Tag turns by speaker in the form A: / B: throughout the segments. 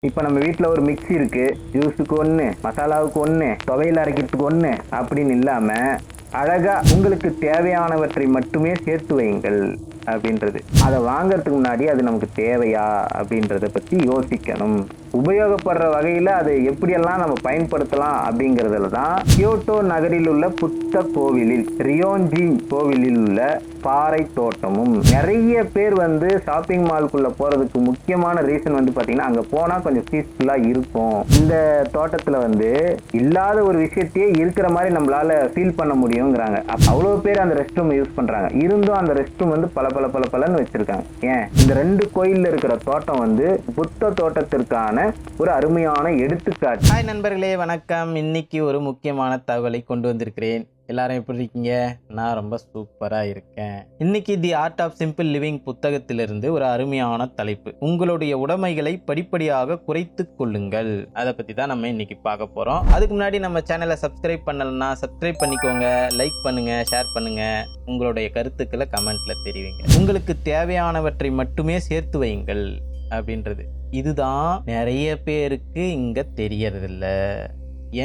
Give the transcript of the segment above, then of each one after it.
A: இப்போ நம்ம வீட்டில் ஒரு மிக்ஸி இருக்குது, ஜூஸுக்கு ஒன்று, மசாலாவுக்கு ஒன்று, துவையல் அரைக்கிறதுக்கு ஒன்று அப்படின்னு இல்லாமல் அழகாக உங்களுக்கு தேவையானவற்றை மட்டுமே சேர்த்து வையுங்கள் அப்படின்றது. அதை வாங்கிறதுக்கு முன்னாடி அது நமக்கு தேவையா அப்படின்றத பற்றி யோசிக்கணும். உபயோகப்படுற வகையில் அதை எப்படியெல்லாம் நம்ம பயன்படுத்தலாம் அப்படிங்கிறதுல தான் கியோட்டோ நகரில் உள்ள புத்த கோவிலில் ரியோன்ஜின் கோவிலில் உள்ள பாறை தோட்டமும் நிறைய பேர் ஷாப்பிங் மால்குள்ள போறதுக்கு முக்கியமான ரீசன் பார்த்தீங்கன்னா அங்க போனா கொஞ்சம் பீஸ்ஃபுல்லா இருக்கும். இந்த தோட்டத்துல இல்லாத ஒரு விஷயத்தையே இருக்கிற மாதிரி நம்மளால ஃபீல் பண்ண முடியுங்கிறாங்க. அவ்வளவு பேர் அந்த ரெஸ்ட் ரூம் யூஸ் பண்றாங்க. இருந்தும் அந்த ரெஸ்ட் ரூம் பல வச்சிருக்காங்க. ஏன் இந்த ரெண்டு கோயில்ல இருக்கிற தோட்டம் புத்த தோட்டத்திற்கான ஒரு அருமையான எடுத்துக்காட்டு.
B: ஹாய் நண்பர்களே, வணக்கம். இன்னைக்கு ஒரு முக்கியமான தகவலை கொண்டு வந்திருக்கிறேன். எல்லாரும் எப்படி இருக்கீங்க? நான் ரொம்ப சூப்பராக இருக்கேன். இன்னைக்கு the art of simple living புத்தகத்திலிருந்து ஒரு அருமையான தலைப்பு, உங்களுடைய உடைமைகளை படிப்படியாக குறைத்து கொள்ளுங்கள். அதை பற்றி தான் நம்ம இன்னைக்கு பார்க்க போகிறோம். அதுக்கு முன்னாடி நம்ம சேனலை சப்ஸ்கிரைப் பண்ணலன்னா சப்ஸ்கிரைப் பண்ணிக்கோங்க, லைக் பண்ணுங்க, ஷேர் பண்ணுங்க, உங்களுடைய கருத்துக்களை கமெண்ட்ல தெரிவிங்க. உங்களுக்கு தேவையானவற்றை மட்டுமே சேர்த்து வையுங்கள் அப்படின்றது இதுதான் நிறைய பேருக்கு இங்க தெரியறதில்ல.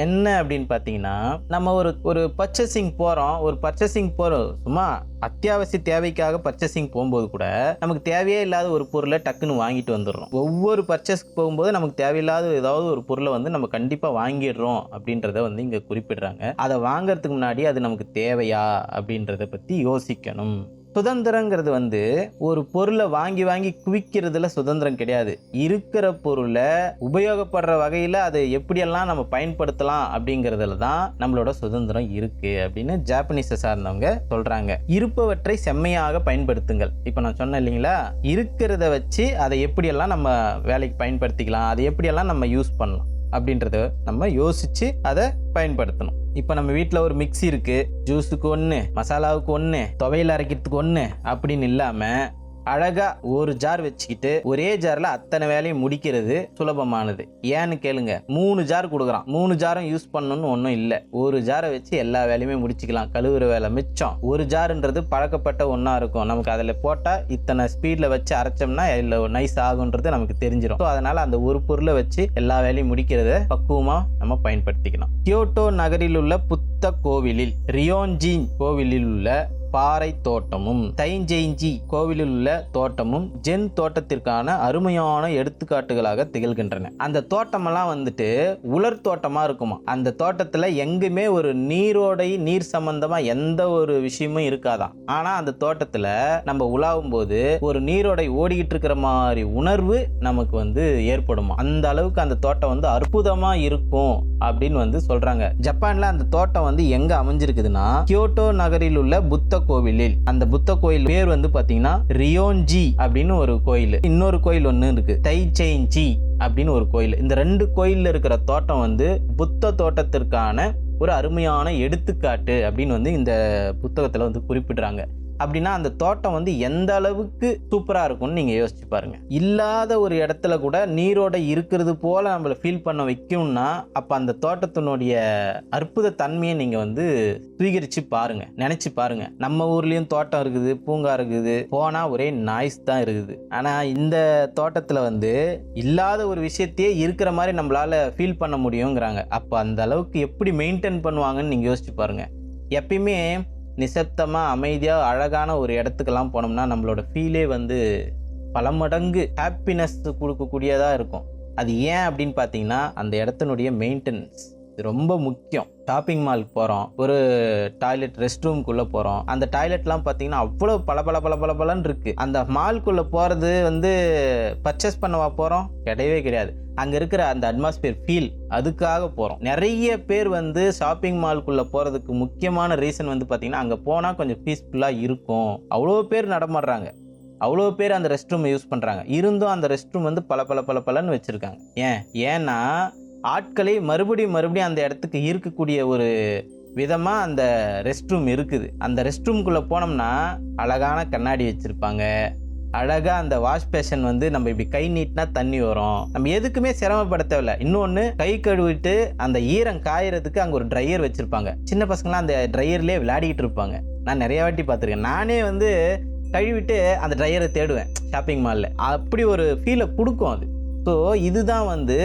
B: என்ன அப்படின்னு பார்த்தீங்கன்னா, நம்ம ஒரு பர்ச்சேசிங் போகிறோம், சும்மா அத்தியாவசிய தேவைக்காக பர்ச்சேசிங் போகும்போது கூட நமக்கு தேவையே இல்லாத ஒரு பொருளை டக்குன்னு வாங்கிட்டு வந்துடுறோம். ஒவ்வொரு பர்ச்சேஸ்க்கு போகும்போது நமக்கு தேவையில்லாத ஏதாவது ஒரு பொருளை நம்ம கண்டிப்பாக வாங்கிடுறோம் அப்படின்றத இங்கே குறிப்பிடுறாங்க. அதை வாங்கறதுக்கு முன்னாடி அது நமக்கு தேவையா அப்படின்றத பற்றி யோசிக்கணும். சுதந்திரங்கிறது ஒரு பொருளை வாங்கி வாங்கி குவிக்கிறதுல சுதந்திரம் கிடையாது. இருக்கிற பொருளை உபயோகப்படுற வகையில் அதை எப்படியெல்லாம் நம்ம பயன்படுத்தலாம் அப்படிங்கிறதுல தான் நம்மளோட சுதந்திரம் இருக்கு அப்படின்னு ஜாப்பனீஸை சார்ந்தவங்க சொல்றாங்க. இருப்பவற்றை செம்மையாக பயன்படுத்துங்கள். இப்போ நான் சொன்னேன் இல்லைங்களா, இருக்கிறத வச்சு அதை எப்படியெல்லாம் நம்ம வேலைக்கு பயன்படுத்திக்கலாம், அதை எப்படியெல்லாம் நம்ம யூஸ் பண்ணலாம் அப்படின்றத நம்ம யோசிச்சு அதை பயன்படுத்தணும். இப்போ நம்ம வீட்டில் ஒரு மிக்ஸி இருக்கு, ஜூஸுக்கு ஒன்று, மசாலாவுக்கு ஒன்று, துவையல் அரைக்கிறதுக்கு ஒன்று அப்படின்னு இல்லாமல் அழகா ஒரு ஜார் வச்சுக்கிட்டு ஒரே ஜார்ல அத்தனை வேலையும் முடிக்கிறது சுலபமானது. ஏன்னு கேளுங்க, 3 ஜார் கொடுக்குறான். 3 ஜாரும் யூஸ் பண்ணணும்னு ஒன்றும் இல்லை. ஒரு ஜாரை வச்சு எல்லா வேலையுமே முடிச்சுக்கலாம். கழுவுற வேலை மிச்சம். ஒரு ஜாருன்றது பழக்கப்பட்ட ஒன்றா இருக்கும். நமக்கு அதில் போட்டால் இத்தனை ஸ்பீடில் வச்சு அரைச்சோம்னா இல்லை நைஸ் ஆகுன்றது நமக்கு தெரிஞ்சிடும். ஸோ அதனால அந்த ஒரு பொருளை வச்சு எல்லா வேலையும் முடிக்கிறத பக்குவமாக நம்ம பயன்படுத்திக்கலாம். கியோட்டோ நகரில் உள்ள புத்த கோவிலில் ரியோன்ஜின் கோவிலில் உள்ள பாறை தோட்டமும் தைஞ்செய்ஜி கோவிலில் உள்ள தோட்டமும் ஜென் தோட்டத்திற்கான அருமையான எடுத்துக்காட்டுகளாக திகழ்கின்றன. அந்த தோட்டமெல்லாம் உலர் தோட்டமா இருக்குமா. அந்த தோட்டத்துல எங்குமே ஒரு நீர் சம்பந்தமா எந்த ஒரு விஷயமும் இருக்காதான். ஆனா அந்த தோட்டத்துல நம்ம உலாவும் போது ஒரு நீரோடை ஓடிக்கிட்டு இருக்கிற மாதிரி உணர்வு நமக்கு ஏற்படுமா. அந்த அளவுக்கு அந்த தோட்டம் அற்புதமா இருக்கும் அப்படின்னு சொல்றாங்க. ஜப்பான்ல அந்த தோட்டம் எங்க அமைஞ்சிருக்குதுன்னா, கியோட்டோ நகரில் உள்ள புத்த கோவிலில். அந்த புத்த கோயில் பேர் பாத்தீங்கன்னா ரியோன்ஜி அப்படின்னு ஒரு கோயில். இன்னொரு கோயில் ஒண்ணு இருக்கு, தைச்செய்ஜி அப்படின்னு ஒரு கோயில். இந்த 2 கோயில்ல இருக்கிற தோட்டம் புத்த தோட்டத்திற்கான ஒரு அருமையான எடுத்துக்காட்டு அப்படின்னு இந்த புத்தகத்துல குறிப்பிடுறாங்க. அப்படின்னா அந்த தோட்டம் எந்த அளவுக்கு சூப்பரா இருக்கும்னு நீங்க யோசிச்சு பாருங்க. இல்லாத ஒரு இடத்துல கூட நீரோட இருக்கிறது போல நம்மள ஃபீல் பண்ண வைக்கணும்னா அப்ப அந்த தோட்டத்தினுடைய அற்புத தன்மையை நீங்க சுவீகரிச்சு பாருங்க, நினைச்சு பாருங்க. நம்ம ஊர்லயும் தோட்டம் இருக்குது, பூங்கா இருக்குது, போனா ஒரே நாய்ஸ் தான் இருக்குது. ஆனா இந்த தோட்டத்துல இல்லாத ஒரு விஷயத்தையே இருக்கிற மாதிரி நம்மளால ஃபீல் பண்ண முடியுங்கிறாங்க. அப்ப அந்த அளவுக்கு எப்படி மெயின்டைன் பண்ணுவாங்கன்னு நீங்க யோசிச்சு பாருங்க. எப்பயுமே நிசப்தமாக அமைதியாக அழகான ஒரு இடத்துக்கெல்லாம் போனோம்னா நம்மளோட ஃபீலே பல மடங்கு ஹாப்பினஸ் கொடுக்கக்கூடியதாக இருக்கும். அது ஏன் அப்படின்னு பார்த்தீங்கன்னா அந்த இடத்தினுடைய மெயின்டெனன்ஸ் ரொம்ப முக்கியம். ஷாப்பிங் மாலுக்கு போகிறோம், ஒரு டாய்லெட் ரெஸ்ட் ரூம்குள்ளே போகிறோம். அந்த டாய்லெட்லாம் பார்த்தீங்கன்னா அவ்வளோ பலன்னு இருக்குது. அந்த மால்குள்ளே போகிறது பர்ச்சேஸ் பண்ணவா போகிறோம்? கிடையவே கிடையாது. அங்கே இருக்கிற அந்த அட்மாஸ்பியர் ஃபீல், அதுக்காக போகிறோம். நிறைய பேர் ஷாப்பிங் மால்குள்ளே போகிறதுக்கு முக்கியமான ரீசன் பார்த்தீங்கன்னா அங்கே போனால் கொஞ்சம் பீஸ்ஃபுல்லாக இருக்கும். அவ்வளோ பேர் நடமாடுறாங்க, அவ்வளோ பேர் அந்த ரெஸ்ட் ரூம் யூஸ் பண்ணுறாங்க. இருந்தும் அந்த ரெஸ்ட் ரூம் பலன்னு வச்சுருக்காங்க. ஏன்னா ஆட்களை மறுபடியும் அந்த இடத்துக்கு இருக்கக்கூடிய ஒரு விதமாக அந்த ரெஸ்ட் ரூம் இருக்குது. அந்த ரெஸ்ட் ரூம்குள்ளே போனோம்னா அழகான கண்ணாடி வச்சுருப்பாங்க. அழகா அந்த வாஷ் பேஷன் நம்ம இப்படி கை நீட்டினா தண்ணி வரும். நம்ம எதுக்குமே சிரமப்பட தேவையில்ல. இன்னொன்று, கை கழுவிட்டு அந்த ஈரம் காயறதுக்கு அங்கே ஒரு ட்ரையர் வச்சிருப்பாங்க. சின்ன பசங்களாம் அந்த ட்ரையர்லேயே விளையாடிட்டு இருப்பாங்க. நான் நிறைய வாட்டி பார்த்துருக்கேன். நானே கழுவிட்டு அந்த ட்ரையரை தேடுவேன் ஷாப்பிங் மாலில். அப்படி ஒரு ஃபீலை கொடுக்கும் அது. ஸோ இதுதான் வந்து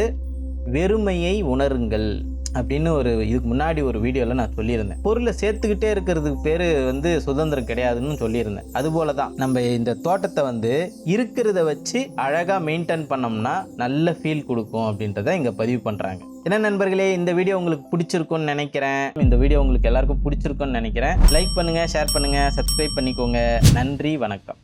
B: வெறுமையை உணருங்கள் அப்படின்னு இதுக்கு முன்னாடி ஒரு வீடியோவில் நான் சொல்லியிருந்தேன். பொருளை சேர்த்துக்கிட்டே இருக்கிறதுக்கு பேர் வந்து சுதந்திரம் கிடையாதுன்னு சொல்லியிருந்தேன். அதுபோல தான் நம்ம இந்த தோட்டத்தை வந்து இருக்கிறத வச்சு அழகாக மெயின்டைன் பண்ணோம்னா நல்ல ஃபீல் கொடுக்கும் அப்படின்றத இங்கே பதிவு பண்ணுறாங்க. என்ன நண்பர்களே, இந்த வீடியோ உங்களுக்கு பிடிச்சிருக்கும்னு நினைக்கிறேன். இந்த வீடியோ உங்களுக்கு எல்லாருக்கும் பிடிச்சிருக்கும்னு நினைக்கிறேன். லைக் பண்ணுங்கள், ஷேர் பண்ணுங்கள், சப்ஸ்கிரைப் பண்ணிக்கோங்க. நன்றி, வணக்கம்.